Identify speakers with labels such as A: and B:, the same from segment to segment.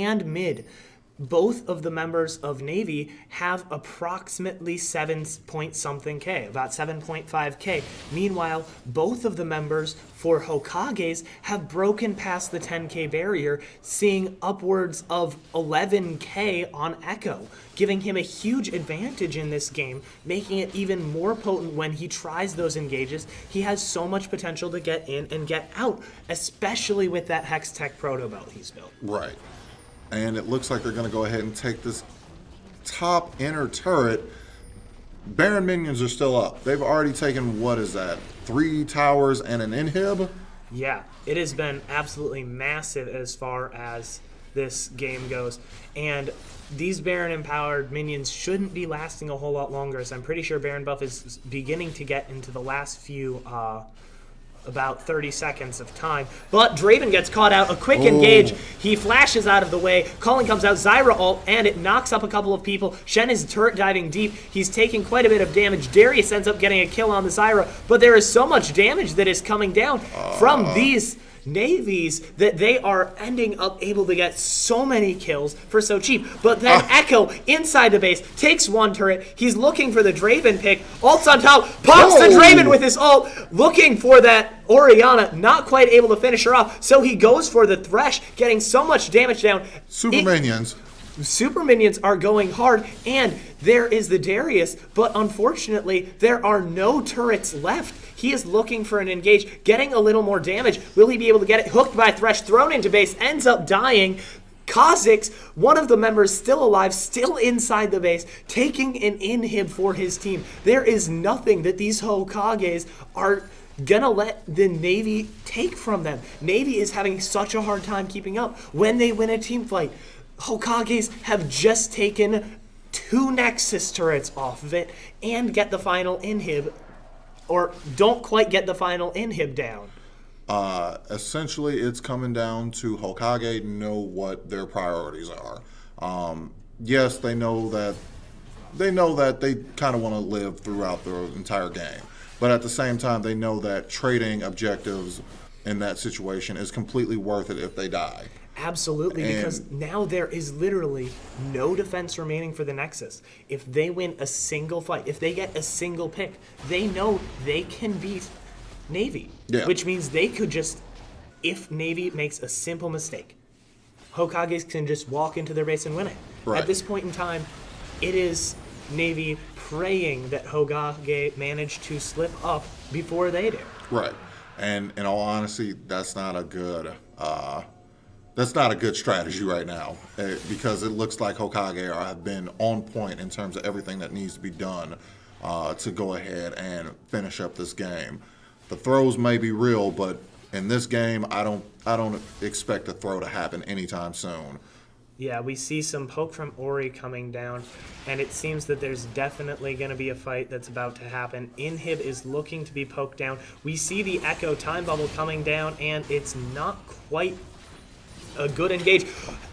A: and mid. Both of the members of NAEVI have approximately 7-point-something K, about 7.5 K. Meanwhile, both of the members for Hokages have broken past the 10K barrier, seeing upwards of 11K on Echo, giving him a huge advantage in this game, making it even more potent when he tries those engages. He has so much potential to get in and get out, especially with that Hex Tech Proto Belt he's built.
B: Right. And it looks like they're going to go ahead and take this top inner turret. Baron minions are still up. They've already taken, 3 towers and an inhib?
A: Yeah, it has been absolutely massive as far as this game goes. And these Baron-empowered minions shouldn't be lasting a whole lot longer, as I'm pretty sure Baron buff is beginning to get into the last few about 30 seconds of time. But Draven gets caught out. A quick engage. He flashes out of the way. Colin comes out. Zyra ult, and it knocks up a couple of people. Shen is turret diving deep. He's taking quite a bit of damage. Darius ends up getting a kill on the Zyra, but there is so much damage that is coming down from these NAEVIs that they are ending up able to get so many kills for so cheap. But then Echo inside the base takes one turret. He's looking for the Draven pick. Ult's on top. Pops the Draven with his ult. Looking for that Orianna. Not quite able to finish her off. So he goes for the Thresh, getting so much damage down.
B: Super minions.
A: Super minions are going hard, and there is the Darius, but unfortunately, there are no turrets left. He is looking for an engage, getting a little more damage. Will he be able to get it? Hooked by Thresh, thrown into base, ends up dying. Kha'Zix, one of the members still alive, still inside the base, taking an inhib for his team. There is nothing that these Hokages are gonna let the NAEVI take from them. NAEVI is having such a hard time keeping up when they win a team fight. Hokages have just taken 2 Nexus turrets off of it and get the final inhib, or don't quite get the final inhib down.
B: Essentially, it's coming down to Hokage know what their priorities are. Yes, they know that they kind of want to live throughout the entire game, but at the same time, they know that trading objectives in that situation is completely worth it if they die.
A: Absolutely, because now there is literally no defense remaining for the Nexus. If they win a single fight, if they get a single pick, they know they can beat NAEVI.
B: Yeah.
A: Which means they could just, if NAEVI makes a simple mistake, Hokages can just walk into their base and win it.
B: Right.
A: At this point in time, it is NAEVI praying that Hokage manage to slip up before they do.
B: Right. And in all honesty, that's not a good strategy right now, because it looks like Hokage have been on point in terms of everything that needs to be done to go ahead and finish up this game. The throws may be real, but in this game, I don't expect a throw to happen anytime soon.
A: Yeah, we see some poke from Ori coming down, and it seems that there's definitely going to be a fight that's about to happen. Inhib is looking to be poked down. We see the Echo time bubble coming down, and it's not quite a good engage.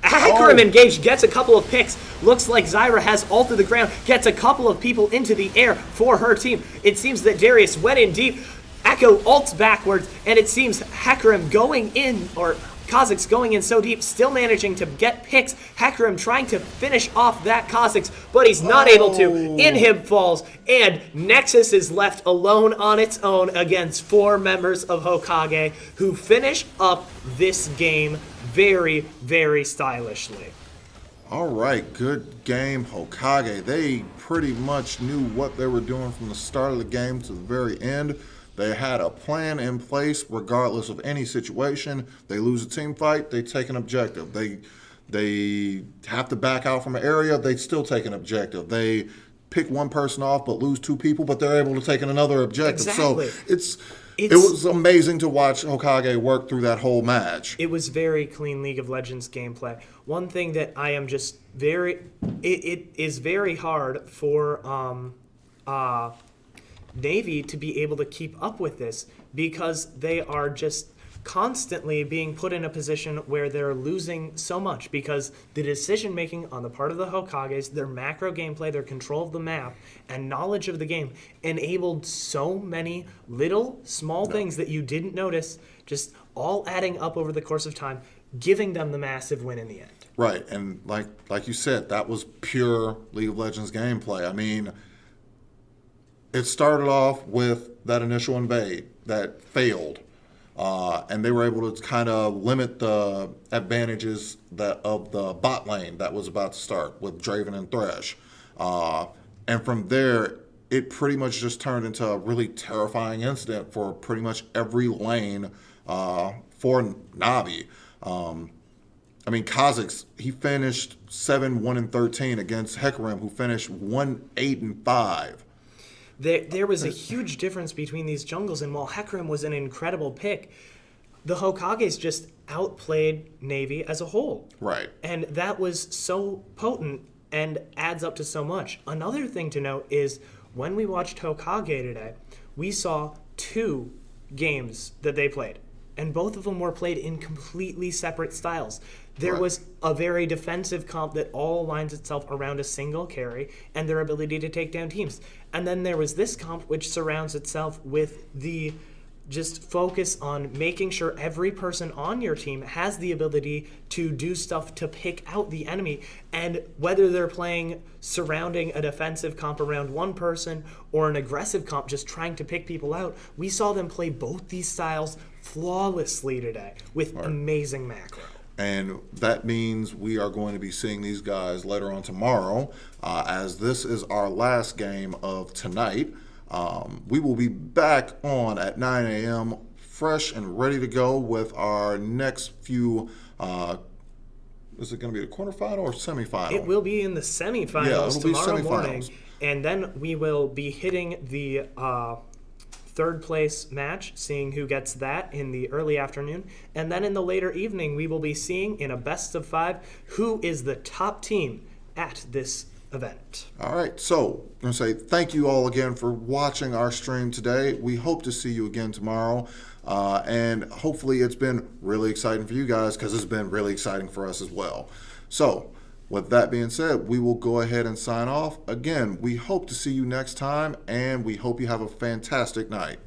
A: Hecarim engaged, gets a couple of picks. Looks like Zyra has ult to the ground, gets a couple of people into the air for her team. It seems that Darius went in deep. Echo ults backwards, and it seems Hecarim going in, or Kha'Zix going in so deep, still managing to get picks. Hecarim trying to finish off that Kha'Zix, but he's not able to. Inhib falls, and Nexus is left alone on its own against 4 members of Hokage, who finish up this game very, very stylishly.
B: All right, good game, Hokage. They pretty much knew what they were doing from the start of the game to the very end. They had a plan in place regardless of any situation. They lose a team fight, they take an objective. They have to back out from an area, they still take an objective. They pick one person off but lose 2 people, but they're able to take another objective.
A: Exactly.
B: So it was amazing to watch Hokage work through that whole match.
A: It was very clean League of Legends gameplay. One thing that I am just it is very hard for NAEVI to be able to keep up with this, because they are just constantly being put in a position where they're losing so much, because the decision making on the part of the Hokages, their macro gameplay, their control of the map, and knowledge of the game enabled so many little small things that you didn't notice, just all adding up over the course of time, giving them the massive win in the end.
B: Right, and like you said, that was pure League of Legends gameplay. I mean, it started off with that initial invade that failed, and they were able to kind of limit the advantages of the bot lane that was about to start with Draven and Thresh. And from there, it pretty much just turned into a really terrifying incident for pretty much every lane for NAEVI. I mean, Kha'Zix, he finished 7-1-13 against Hecarim, who finished 1-8-5.
A: There was a huge difference between these jungles, and while Hecarim was an incredible pick, the Hokages just outplayed NAEVI as a whole.
B: Right.
A: And that was so potent and adds up to so much. Another thing to note is when we watched Hokage today, we saw 2 games that they played, and both of them were played in completely separate styles. There was a very defensive comp that all aligns itself around a single carry and their ability to take down teams. And then there was this comp which surrounds itself with the just focus on making sure every person on your team has the ability to do stuff to pick out the enemy. And whether they're playing surrounding a defensive comp around one person or an aggressive comp just trying to pick people out, we saw them play both these styles flawlessly today with amazing macro.
B: And that means we are going to be seeing these guys later on tomorrow, as this is our last game of tonight. We will be back on at 9 a.m. fresh and ready to go with our next few. Is it going to be a quarterfinal or semifinal?
A: It will be in the semifinals tomorrow morning. And then we will be hitting the third place match, seeing who gets that in the early afternoon. And then in the later evening, we will be seeing in a best of 5 who is the top team at this event.
B: All right, so I'm going to say thank you all again for watching our stream today. We hope to see you again tomorrow. And hopefully it's been really exciting for you guys, because it's been really exciting for us as well. So with that being said, we will go ahead and sign off. Again, we hope to see you next time, and we hope you have a fantastic night.